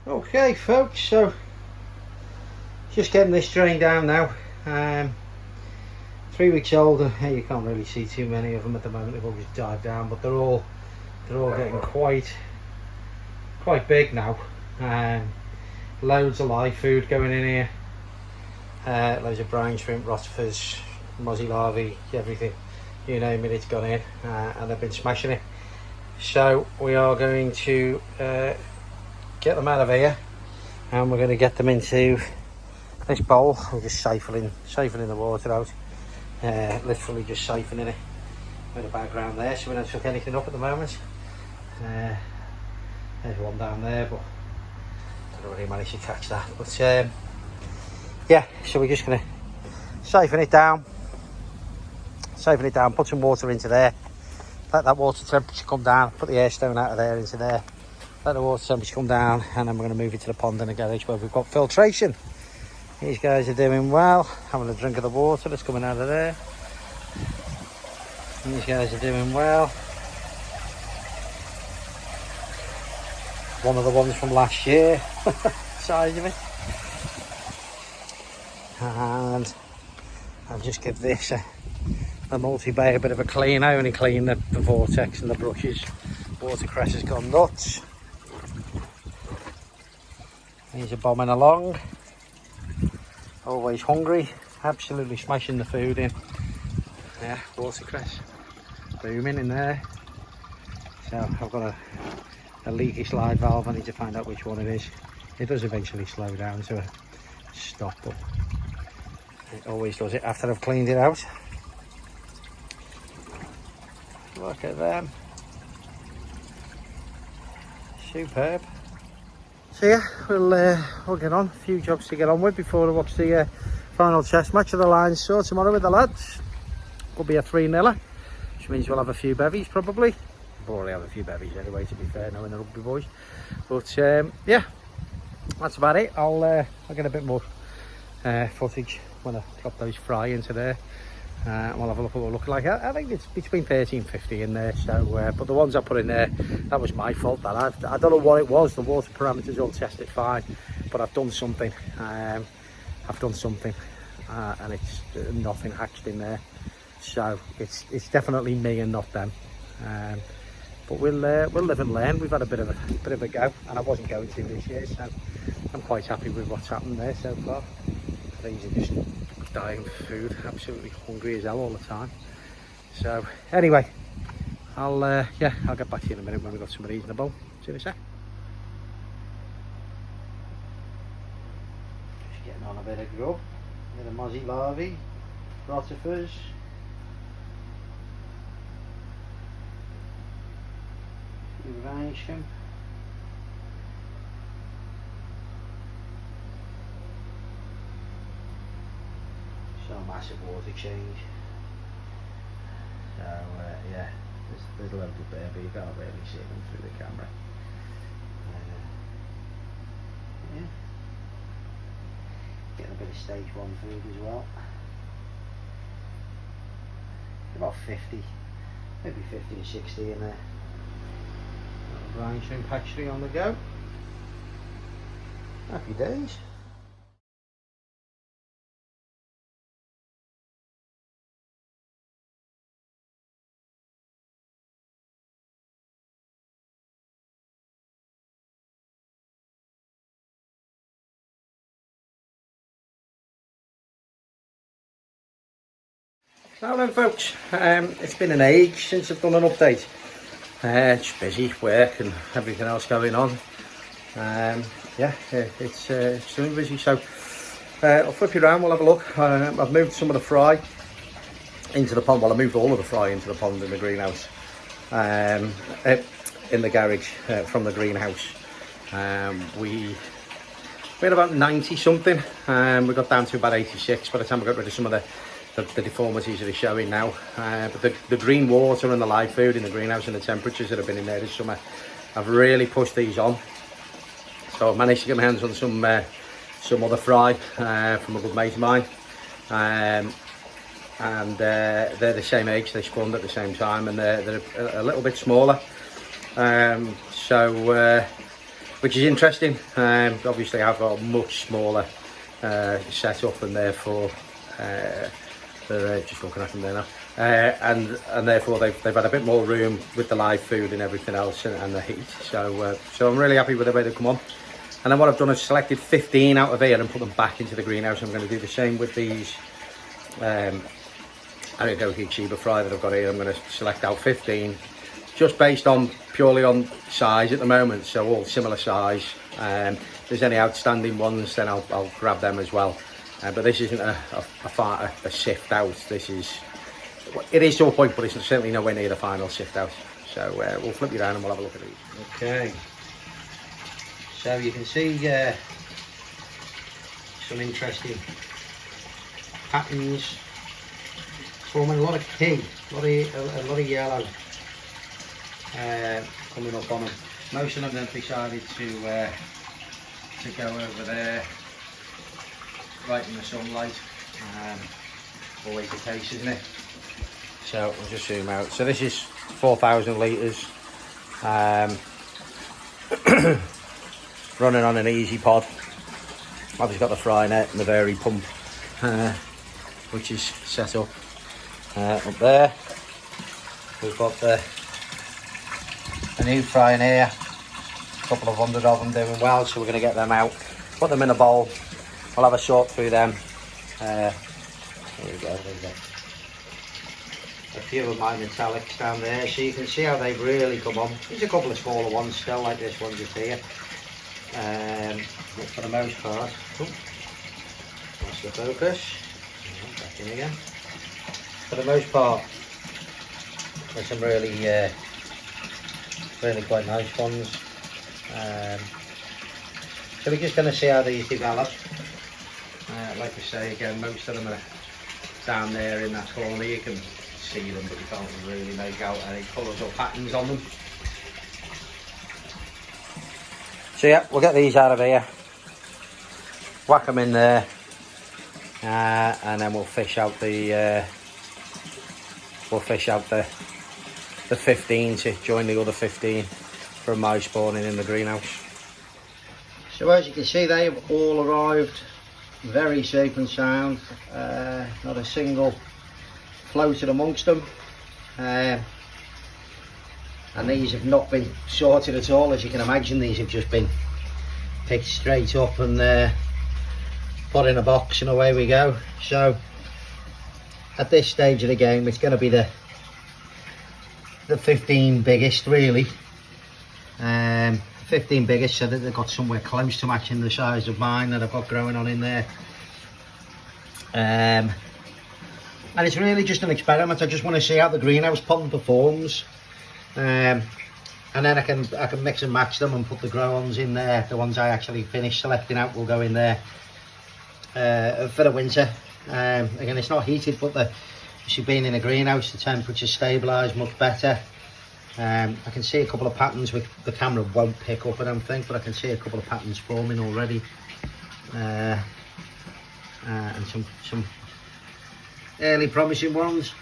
Okay folks, so just getting this drain down now. 3 weeks old, you can't really see too many of them at the moment. They've all just died down, but they're all getting quite big now. Loads of live food going in here. Loads of brine shrimp, rotifers, mozzie larvae, everything, you name it, it's gone in, and they've been smashing it. So we are going to get them out of here, and we're going to get them into this bowl. I'm just siphoning the water out, literally just siphoning it with a background there, so we don't suck anything up at the moment. There's one down there, but I don't really manage to catch that. But yeah, so we're just going to siphon it down, put some water into there, let that water temperature come down, put the air stone out of there into there, let the water temperature come down, and then we're going to move it to the pond in the garage where we've got filtration. These guys are doing well, having a drink of the water that's coming out of there. These guys are doing well. One of the ones from last year, size of it. And I'll just give this a multi-bay a bit of a clean. I only clean the vortex and the brushes. Watercress has gone nuts. He's a bombing along. Always hungry, absolutely smashing the food in. Yeah, watercress booming in there. So I've got a leaky slide valve. I need to find out which one it is. It does eventually slow down to a stop, but it always does it after I've cleaned it out. Look at them. Superb. So yeah, we'll get on. A few jobs to get on with before I watch the final chess match of the Lions show tomorrow with the lads. Could be a 3-0, which means we'll have a few bevies probably. We'll already have a few bevies anyway, to be fair, knowing the rugby boys. But yeah, that's about it. I'll get a bit more footage when I drop those fry into there. And we'll have a look at what it'll look like. I think it's between 30 and 50 in there. So, but the ones I put in there, that was my fault. That I don't know what it was. The water parameters all tested fine, but I've done something. And it's nothing hatched in there. So it's definitely me and not them. But we'll live and learn. We've had a bit of a go, and I wasn't going to this year, so I'm quite happy with what's happened there so far. These are just dying for food, absolutely hungry as hell all the time. So anyway, I'll get back to you in a minute when we've got some of these in the bowl. See you in a sec. Just getting on a bit of grub, a bit of mozzie larvae, rotifers. Brine shrimp. So massive water change. So yeah, there's a little bit there, but you can't really see them through the camera. Yeah, getting a bit of stage 1 food as well. About 50, maybe 50 or 60 in there. Brine shrimp hatchery on the go. Happy days. So then folks, it's been an age since I've done an update. Just busy, work and everything else going on. Yeah, it's extremely busy, so I'll flip you around, we'll have a look. I've moved some of the fry into the pond. Well, I moved all of the fry into the pond in the greenhouse, in the garage from the greenhouse. We had about 90 something, we got down to about 86 by the time we got rid of some of the deformities that are showing now. But the green water and the live food in the greenhouse and the temperatures that have been in there this summer have really pushed these on. So I've managed to get my hands on some other fry from a good mate of mine. And they're the same age, they spawned at the same time, and they're a little bit smaller. So which is interesting. Obviously I've got a much smaller setup, and therefore they're just looking at them there now, and therefore they've had a bit more room with the live food and everything else, and the heat. So I'm really happy with the way they've come on. And then what I've done is selected 15 out of here and put them back into the greenhouse. I'm going to do the same with these Arigoki Chiba Fry that I've got here. I'm going to select out 15, just based on purely on size at the moment, so all similar size. If there's any outstanding ones, then I'll grab them as well. But this isn't a sift out. It is to a point, but it's certainly nowhere near the final sift out. So we'll flip you down and we'll have a look at these. Okay. So you can see some interesting patterns forming a lot of key, a lot of yellow coming up on them. Most of them have decided to go over there, right in the sunlight. Always the case, isn't it? So I'll just zoom out. So this is 4,000 litres. Running on an easy pod. Obviously got the fry net and the vary pump, which is set up up there. We've got the new fry in here. A couple of 100 of them doing well, so we're going to get them out, put them in a bowl. We'll have a sort through them. There we go. A few of my metallics down there, so you can see how they've really come on. There's a couple of smaller ones still, like this one just here. But for the most part, that's the focus. Back in again. For the most part, there's some really quite nice ones. So we're just going to see how these develop. Like I say again, most of them are down there in that corner. You can see them, but you can't really make out any colours or patterns on them. So yeah, we'll get these out of here, whack them in there, and then we'll fish out the 15 to join the other 15 from my spawning in the greenhouse. So as you can see, they've all arrived very safe and sound. Not a single floated amongst them. And these have not been sorted at all, as you can imagine. These have just been picked straight up and put in a box, and away we go. So at this stage of the game, it's going to be the 15 biggest, really. 15 biggest, so that they've got somewhere close to matching the size of mine that I've got growing on in there. And it's really just an experiment. I just want to see how the greenhouse pond performs. And then I can mix and match them and put the grow-ons in there. The ones I actually finished selecting out will go in there for the winter. Again, it's not heated, but she's been in a greenhouse, the temperature's stabilised much better. I can see a couple of patterns which the camera won't pick up, I don't think, but I can see a couple of patterns forming already. And some early promising ones.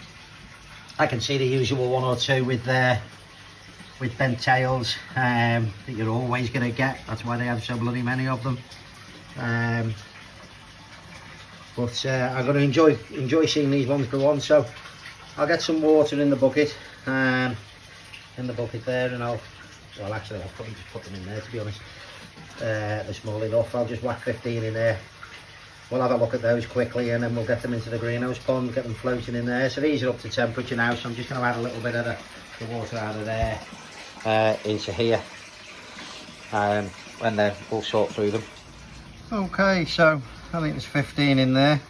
I can see the usual one or two with bent tails that you're always going to get. That's why they have so bloody many of them. But I'm going to enjoy seeing these ones go on. So I'll get some water in the bucket, there, and I'll probably just put them in there, to be honest. They're small enough. I'll just whack 15 in there. We'll have a look at those quickly, and then we'll get them into the greenhouse pond, get them floating in there. So these are up to temperature now, so I'm just going to add a little bit of the water out of there into here, and then we'll sort through them. Okay, so I think there's 15 in there.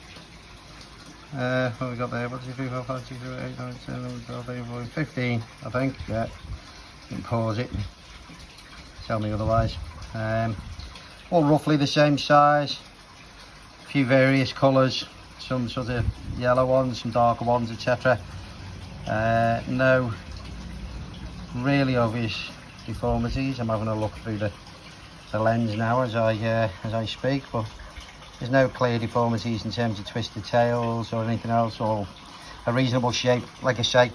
What have we got there? 1, 2, 3, 4, 5, 6, 7, 8, 9, 10, 11, 12, 13, 14, 15, I think. Yeah, you can pause it and tell me otherwise. All roughly the same size. A few various colours, some sort of yellow ones, some darker ones, etc. No really obvious deformities. I'm having a look through the lens now as I speak, but there's no clear deformities in terms of twisted tails or anything else, or a reasonable shape. Like I say,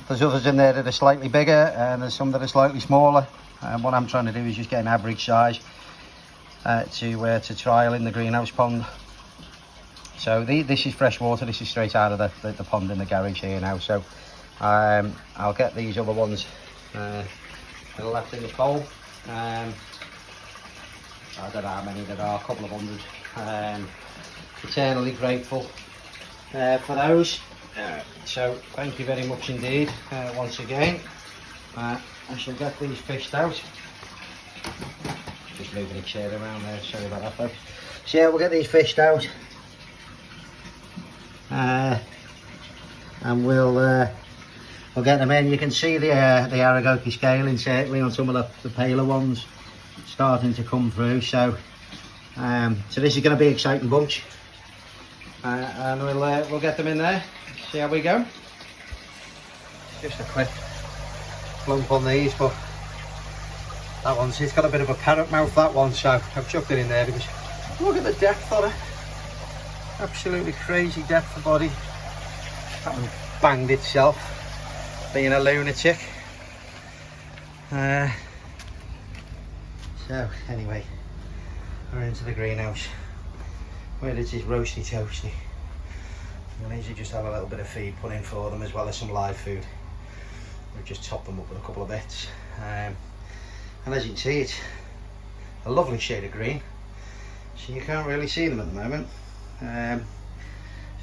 there's others in there that are slightly bigger, and there's some that are slightly smaller. and what I'm trying to do is just get an average size to trial in the greenhouse pond. So this is fresh water. This is straight out of the pond in the garage here now. So I'll get these other ones left in the coal. I don't know how many there are, a couple of hundred. Eternally grateful for those. So thank you very much indeed once again. I shall get these fished out. Just moving a chair around there, sorry about that folks. So yeah, we'll get these fished out. And we'll get them in. You can see the Aragoki scaling certainly on some of the paler ones starting to come through. So so this is going to be an exciting bunch, and we'll get them in there. See how we go. Just a quick lump on these, but that one's it's got a bit of a parrot mouth, that one, so I've chucked it in there because look at the depth on it. Absolutely crazy depth of body. That one banged itself, being a lunatic. So anyway, we're into the greenhouse where it is roasty toasty. I need to just have a little bit of feed put in for them as well as some live food. We've just topped them up with a couple of bits. And as you can see, it's a lovely shade of green. So you can't really see them at the moment. A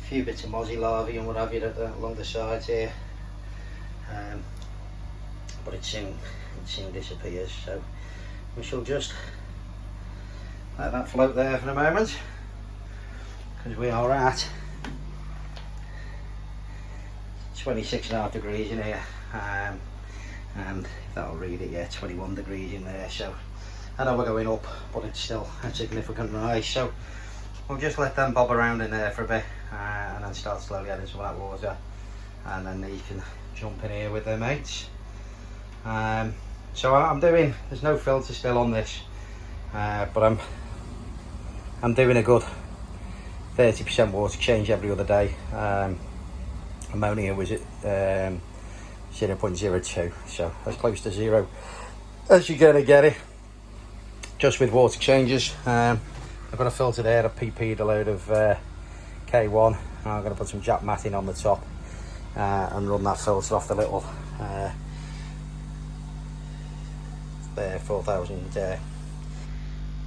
few bits of mozzie larvae and what have you along the sides here. But it soon disappears. So we shall just let that float there for a moment, because we are at 26.5 degrees in here, and that'll read it, yeah, 21 degrees in there. So I know we're going up, but it's still a significant rise. So we'll just let them bob around in there for a bit, and then start slowly adding some of that water, and then you can jump in here with their mates. So I'm doing, there's no filter still on this, but I'm doing a good 30% water change every other day. Ammonia was at 0.02, so as close to zero as you're going to get it, just with water changes. I've got a filter there, I've PP'd a load of K1. I'm going to put some Jack matting on the top and run that filter off the little there 4,000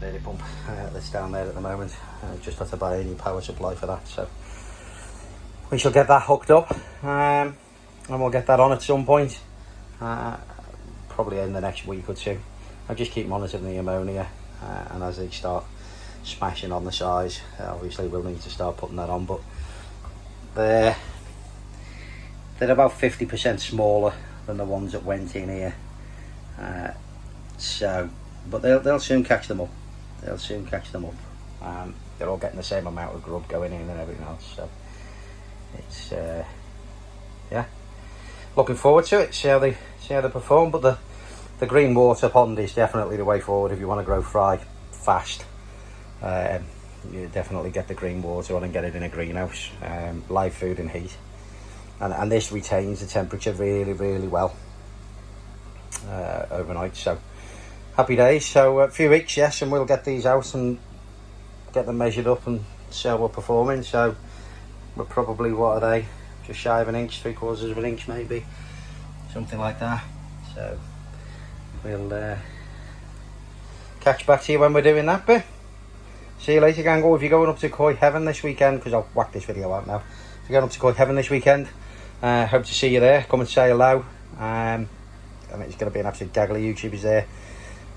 lady pump that's down there at the moment. Just had to buy a new power supply for that, so we shall get that hooked up, and we'll get that on at some point, probably in the next week or two. I'll just keep monitoring the ammonia, and as they start smashing on the size, obviously we'll need to start putting that on. But they're about 50% smaller than the ones that went in here, so but they'll soon catch them up. They'll soon catch them up. They're all getting the same amount of grub going in and everything else, so it's yeah, looking forward to it. See how they perform. But the green water pond is definitely the way forward if you want to grow fry fast. You definitely get the green water on and get it in a greenhouse, live food and heat, and this retains the temperature really, really well overnight. So happy days. So a few weeks, yes, and we'll get these out and get them measured up and see how we're performing. So we're probably, what are they, just shy of an inch, 3/4 of an inch maybe, something like that. So we'll catch back to you when we're doing that bit. See you later, gang. If you're going up to Koi Heaven this weekend, because I'll whack this video out now, if you're going up to Koi Heaven this weekend, hope to see you there. Come and say hello. I mean, it's going to be an absolute gaggle of YouTubers there.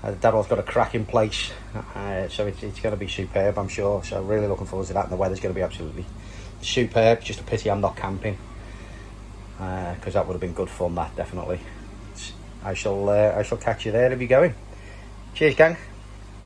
Daryl's got a cracking place, so it's going to be superb, I'm sure. So really looking forward to that, and the weather's going to be absolutely superb. Just a pity I'm not camping, because that would have been good fun, that definitely. I shall catch you there if you're going. Cheers, gang.